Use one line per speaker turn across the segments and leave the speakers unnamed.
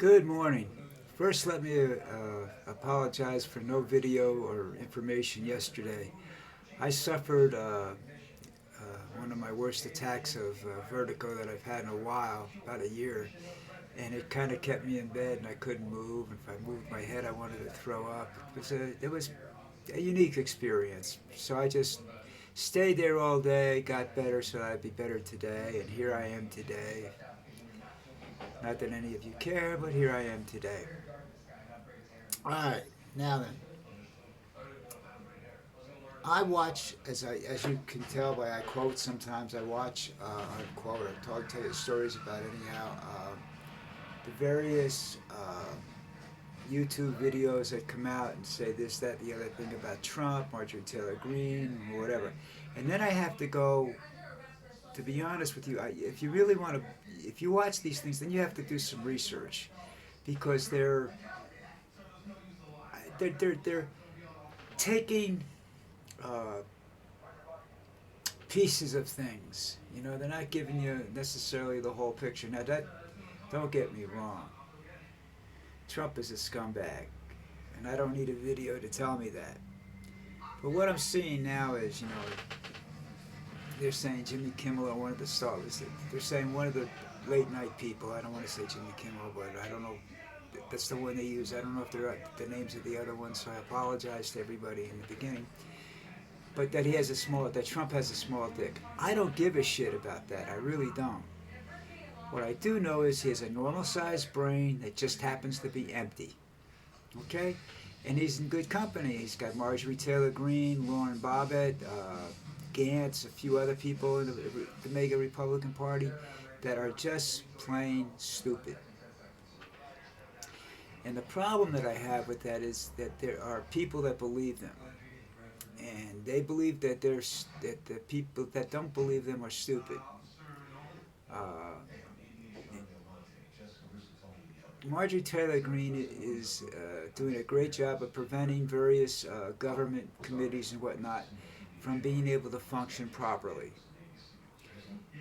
Good morning. First, let me apologize for no video or information yesterday. I suffered one of my worst attacks of vertigo that I've had in a while, about a year, and it kind of kept me in bed and I couldn't move. If I moved my head, I wanted to throw up. It was a unique experience. So I just stayed there all day, got better so I'd be better today, and here I am today. Not that any of you care, but here I am today. All right, now then, I watch as you can tell by I quote sometimes. I watch unquote. I'll tell you stories about anyhow. The various YouTube videos that come out and say this, that, the other thing about Trump, Marjorie Taylor Greene, or whatever, and then I have to go. To be honest with you, if you really want to, if you watch these things, then you have to do some research because they're taking uh, pieces of things. You know, they're not giving you necessarily the whole picture. Now, that don't get me wrong. Trump is a scumbag, and I don't need a video to tell me that. But what I'm seeing now is, they're saying Jimmy Kimmel or one of the stars. They're saying one of the late night people. I don't want to say Jimmy Kimmel, but I don't know. That's the one they use. I don't know if they're the names of the other ones, so I apologize to everybody in the beginning. But that Trump has a small dick. I don't give a shit about that. I really don't. What I do know is he has a normal-sized brain that just happens to be empty. Okay? And he's in good company. He's got Marjorie Taylor Greene, Lauren Bobbitt, Gantz, a few other people in the mega Republican Party that are just plain stupid. And the problem that I have with that is that there are people that believe them. And they believe that the people that don't believe them are stupid. Marjorie Taylor Greene is doing a great job of preventing various government committees and whatnot from being able to function properly.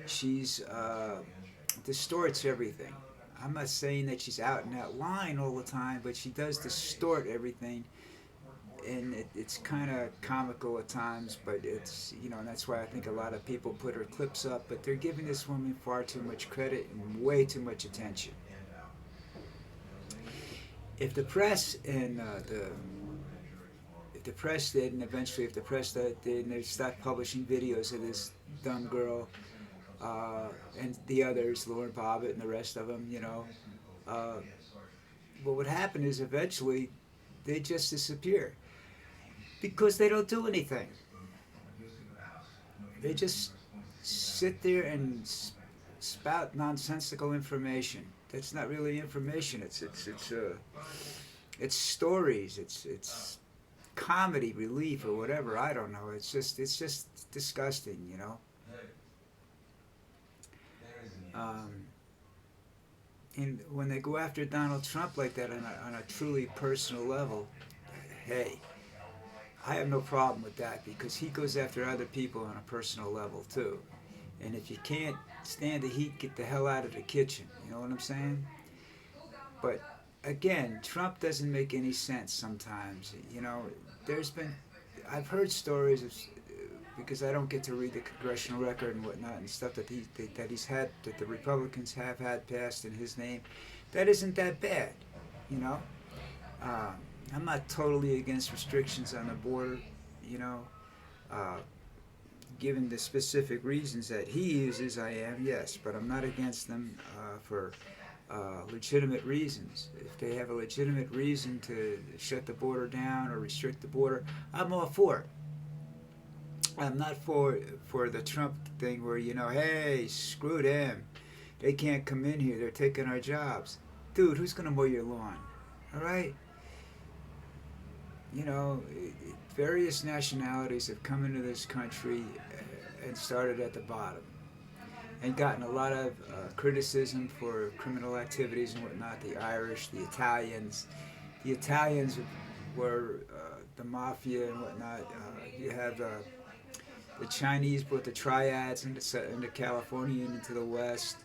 She's distorts everything. I'm not saying that she's out and out lying all the time, but she does distort everything, and it's kind of comical at times. But it's and that's why I think a lot of people put her clips up. But they're giving this woman far too much credit and way too much attention. If the press and if the press did, and eventually if the press did, and they stopped publishing videos of this dumb girl and the others, Lauren Bobbitt and the rest of them, what would happen is eventually they just disappear because they don't do anything. They just sit there and spout nonsensical information. That's not really information. It's stories. It's comedy relief or whatever. I don't know. It's just disgusting. And when they go after Donald Trump like that on a truly personal level, hey, I have no problem with that because he goes after other people on a personal level too. And if you can't stand the heat, get the hell out of the kitchen. You know what I'm saying? But again, Trump doesn't make any sense sometimes. I've heard stories of, because I don't get to read the congressional record and whatnot and stuff that the Republicans have had passed in his name. That isn't that bad, I'm not totally against restrictions on the border, given the specific reasons that he uses. I am, yes, but I'm not against them for legitimate reasons. If they have a legitimate reason to shut the border down or restrict the border, I'm all for it. I'm not for the Trump thing where, hey, screw them. They can't come in here. They're taking our jobs. Dude, who's going to mow your lawn? All right? Various nationalities have come into this country and started at the bottom and gotten a lot of criticism for criminal activities and whatnot. The Irish, the Italians. The Italians were the mafia and whatnot. You have the Chinese brought the triads into California and into the West.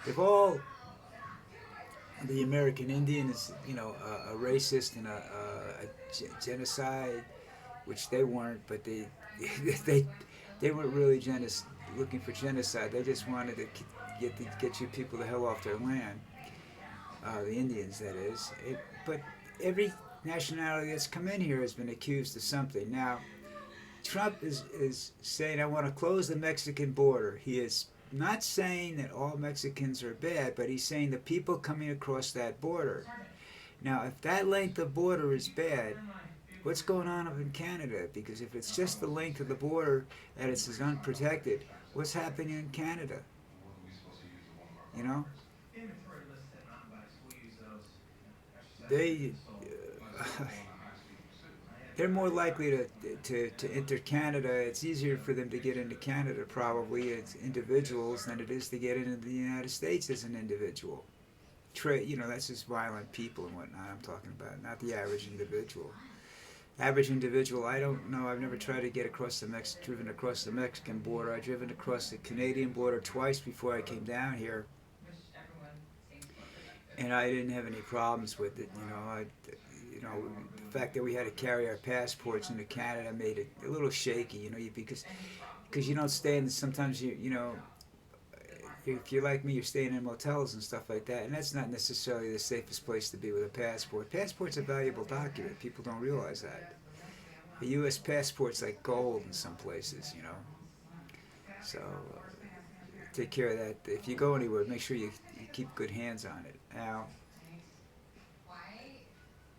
They've all the American Indian is, you know, a racist and a genocide, which they weren't, but they they weren't really looking for genocide. They just wanted to get you people the hell off their land, the Indians, that is. But every nationality that's come in here has been accused of something. Now, Trump is saying, I want to close the Mexican border. He is not saying that all Mexicans are bad, but he's saying the people coming across that border. Now, if that length of border is bad, what's going on up in Canada? Because if it's just the length of the border that it's unprotected, what's happening in Canada? You know, they they're more likely to enter Canada. It's easier for them to get into Canada probably as individuals than it is to get into the United States as an individual. You know, that's just violent people and whatnot I'm talking about, not the average individual. Average individual, I don't know. I've never tried to get driven across the Mexican border. I've driven across the Canadian border twice before I came down here, and I didn't have any problems with it. You know, the fact that we had to carry our passports into Canada made it a little shaky. You know, because you don't stay in. Sometimes you know, if you're like me, you're staying in motels and stuff like that, and that's not necessarily the safest place to be with a passport. Passport's a valuable document. People don't realize that. A U.S. passport's like gold in some places, you know. So take care of that. If you go anywhere, make sure you keep good hands on it. Now,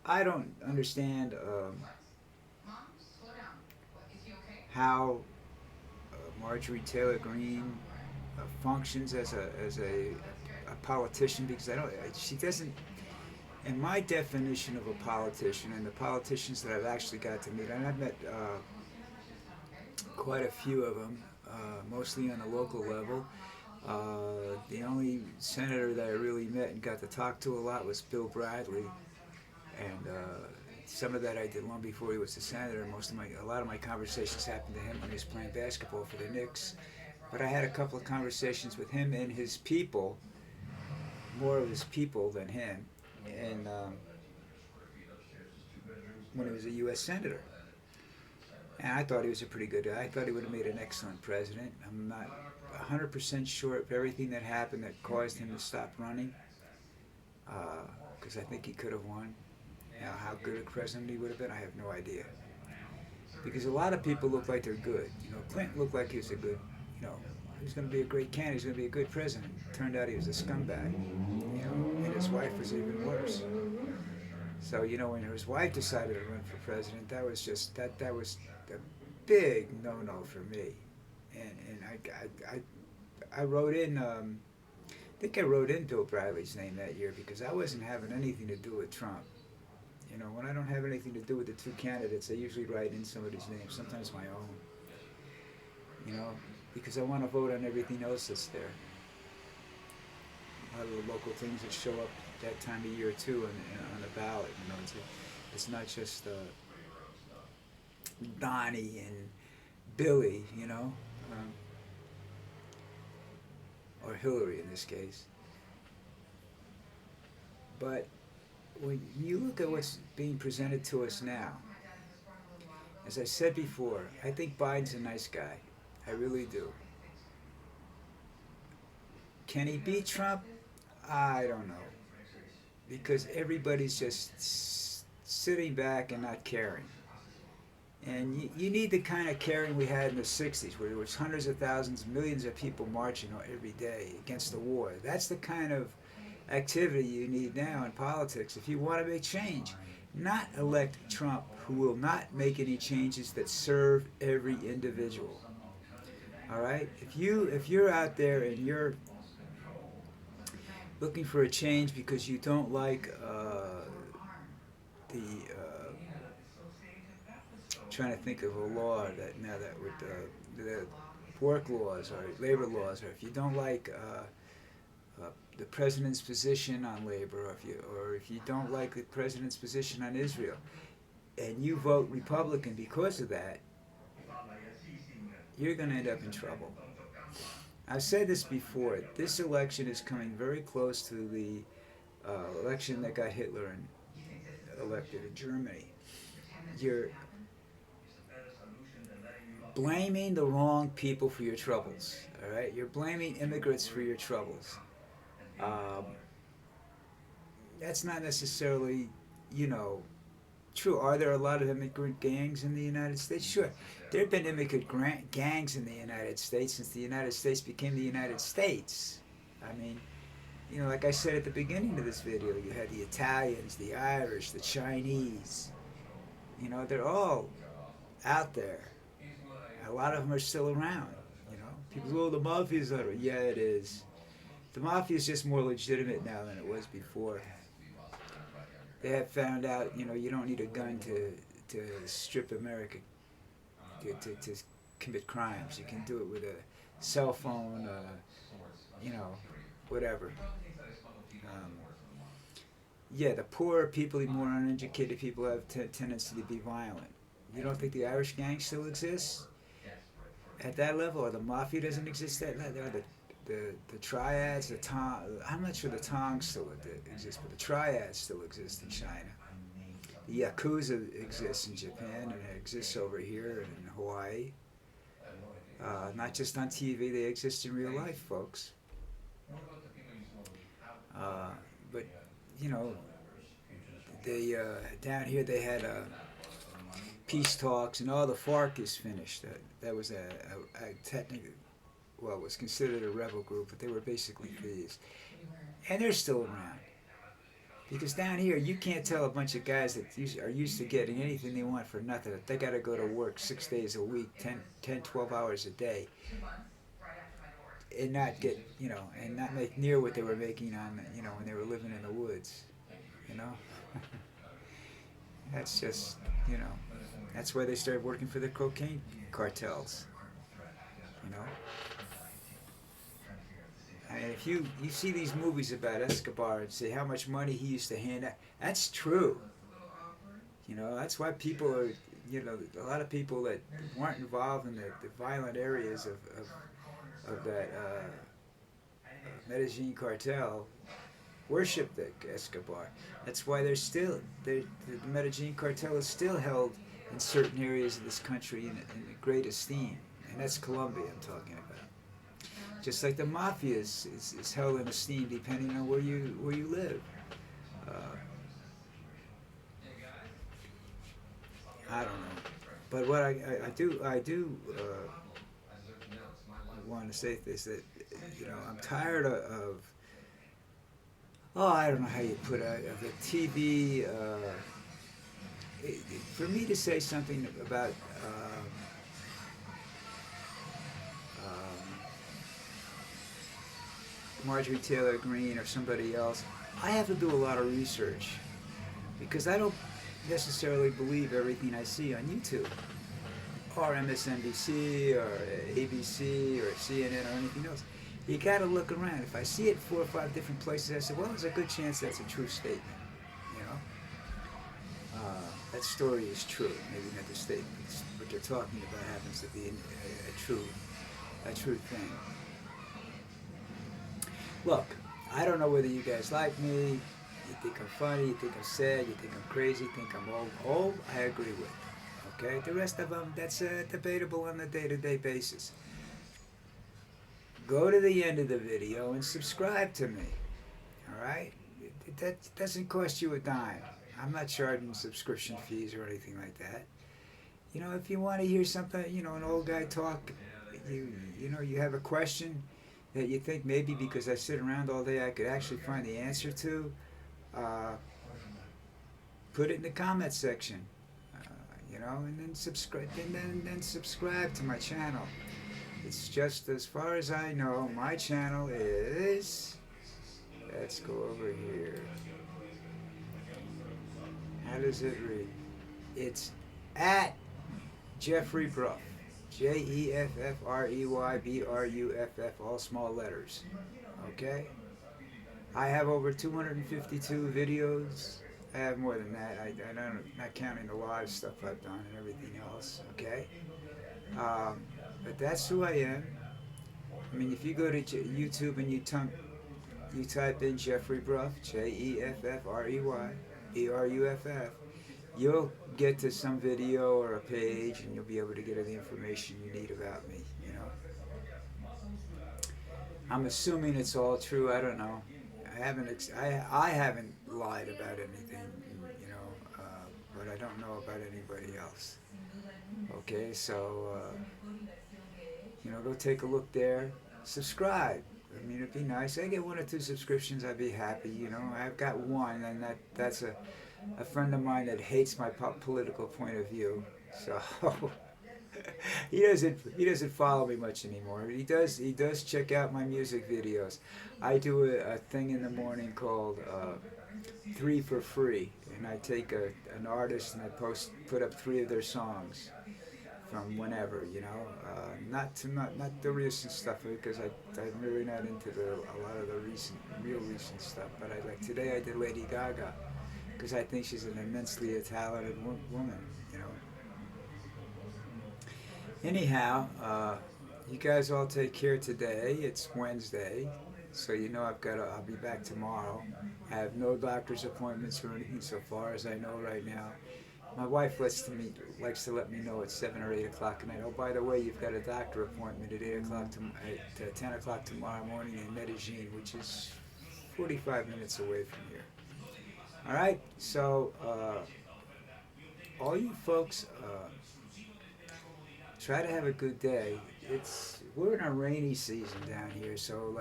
I don't understand how Marjorie Taylor Greene functions as a politician, because she doesn't, in my definition of a politician and the politicians that I've actually got to meet, and I've met quite a few of them, mostly on a local level. The only senator that I really met and got to talk to a lot was Bill Bradley, and some of that I did long before he was a senator. A lot of my conversations happened to him when he was playing basketball for the Knicks. But I had a couple of conversations with him and his people, more of his people than him, and when he was a U.S. senator. And I thought he was a pretty good guy. I thought he would have made an excellent president. I'm not 100% sure of everything that happened that caused him to stop running, because I think he could have won. Now, how good a president he would have been, I have no idea. Because a lot of people look like they're good. You know, Clinton looked like he was a good, you know, he was going to be a great candidate, he was going to be a good president. Turned out he was a scumbag, you know, and his wife was even worse. So, you know, when his wife decided to run for president, that was just, that was a big no-no for me. And I wrote in, I think I wrote in Bill Bradley's name that year because I wasn't having anything to do with Trump. You know, when I don't have anything to do with the two candidates, I usually write in somebody's name, sometimes my own. You know, because I want to vote on everything else that's there. A lot of the local things that show up that time of year too, and on the ballot. You know, it's not just Donnie and Billy, you know, or Hillary in this case. But when you look at what's being presented to us now, as I said before, I think Biden's a nice guy. I really do. Can he beat Trump? I don't know. Because everybody's just sitting back and not caring. And you need the kind of caring we had in the 60s, where there was hundreds of thousands, millions of people marching every day against the war. That's the kind of activity you need now in politics if you want to make change. Not elect Trump, who will not make any changes that serve every individual. All right? If you're out there and you're looking for a change because you don't like trying to think of a law that would the work laws or labor laws, or if you don't like the president's position on labor, or if you don't like the president's position on Israel, and you vote Republican because of that, you're going to end up in trouble. I've said this before. This election is coming very close to the election that got Hitler elected in Germany. You're blaming the wrong people for your troubles. All right, you're blaming immigrants for your troubles. Um, that's not necessarily, you know, true. Are there a lot of immigrant gangs in the United States? Sure. There have been immigrant gangs in the United States since the United States became the United States. I mean, you know, like I said at the beginning of this video, you had the Italians, the Irish, the Chinese. You know, they're all out there. A lot of them are still around. You know, people go, "Oh, the mafia's not around." Yeah, it is. The mafia is just more legitimate now than it was before. They have found out, you know, you don't need a gun to strip America, to commit crimes. You can do it with a cell phone, you know, whatever. Um, yeah, the poorer people, the more uneducated people have tendency to be violent. You don't think the Irish gang still exists at that level, or the mafia doesn't exist at that level? The triads, I'm not sure the tongs still exist, but the triads still exist in China. The Yakuza exists in Japan, and it exists over here and in Hawaii. Not just on TV, they exist in real life, folks. But, you know, they down here they had peace talks, and all the FARC is finished. That was a technically, well, it was considered a rebel group, but they were basically thieves. And they're still around. Because down here, you can't tell a bunch of guys that are used to getting anything they want for nothing. They got to go to work 6 days a week, 12 hours a day, and not get, you know, and not make near what they were making on, you know, when they were living in the woods, you know. That's just, you know, that's why they started working for the cocaine cartels, you know. I mean, if you see these movies about Escobar and say how much money he used to hand out, that's true. You know, that's why people are, you know, a lot of people that weren't involved in the violent areas of that Medellin cartel worship the Escobar. That's why the Medellin cartel is still held in certain areas of this country in great esteem, and that's Colombia I'm talking about. Just like the mafia is held in esteem depending on where you live. I don't know, but what I do want to say is that, you know, I'm tired of I don't know how you put it, of the TV. For me to say something about Marjorie Taylor Greene or somebody else, I have to do a lot of research, because I don't necessarily believe everything I see on YouTube or MSNBC or ABC or CNN or anything else. You got to look around. If I see it 4 or 5 different places, I say, well, there's a good chance that's a true statement. You know, that story is true. Maybe not the statement, what they're talking about happens to be a true thing. Look, I don't know whether you guys like me, you think I'm funny, you think I'm sad, you think I'm crazy, you think I'm old, I agree with. Okay, the rest of them, that's debatable on a day-to-day basis. Go to the end of the video and subscribe to me, alright? That doesn't cost you a dime. I'm not charging subscription fees or anything like that. You know, if you want to hear something, you know, an old guy talk, you know, you have a question that you think maybe because I sit around all day I could actually find the answer to, put it in the comment section, you know, and then subscribe, and then subscribe to my channel. It's just, as far as I know, my channel is, let's go over here. How does it read? It's at Jeffrey Bruff. JEFFREYBRUFF, all small letters. Okay? I have over 252 videos. I have more than that. I don't, not counting the live stuff I've done and everything else. Okay? But that's who I am. I mean, if you go to YouTube and you you type in Jeffrey Bruff, Jeffrey, Beruff, you'll get to some video or a page, and you'll be able to get the information you need about me. You know, I'm assuming it's all true. I don't know. I haven't lied about anything. You know, but I don't know about anybody else. Okay, so go take a look there. Subscribe. I mean, it'd be nice. I get 1 or 2 subscriptions, I'd be happy. You know, I've got one, and that's a friend of mine that hates my political point of view. So he doesn't follow me much anymore. He does check out my music videos. I do a thing in the morning called 3 for Free, and I take an artist and I put up 3 of their songs from whenever, not the recent stuff, because I'm really not into a lot of the real recent stuff. But today I did Lady Gaga, because I think she's an immensely talented woman. Anyhow, you guys all take care today. It's Wednesday, so I'll be back tomorrow. I have no doctor's appointments or anything so far as I know right now. My wife likes to let me know at 7 or 8 o'clock at night. Oh, by the way, you've got a doctor appointment at 10 o'clock tomorrow morning in Medellin, which is 45 minutes away from here. All right, so all you folks, try to have a good day. We're in a rainy season down here, so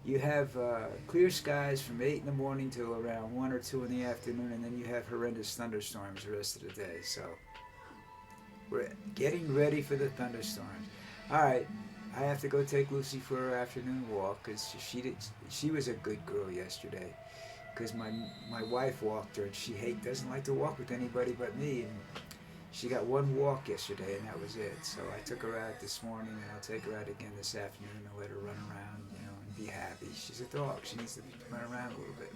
you have clear skies from 8 in the morning till around 1 or 2 in the afternoon, and then you have horrendous thunderstorms the rest of the day. So we're getting ready for the thunderstorms. All right, I have to go take Lucy for her afternoon walk, because she was a good girl yesterday. Because my wife walked her, and she doesn't like to walk with anybody but me. And she got 1 walk yesterday, and that was it. So I took her out this morning, and I'll take her out again this afternoon and let her run around, and be happy. She's a dog. She needs to run around a little bit.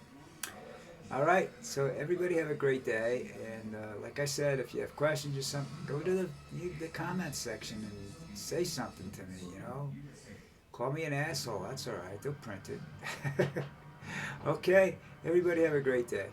All right. So everybody have a great day. And like I said, if you have questions or something, go to the comments section and say something to me, Call me an asshole. That's all right. They'll print it. Okay. Everybody have a great day.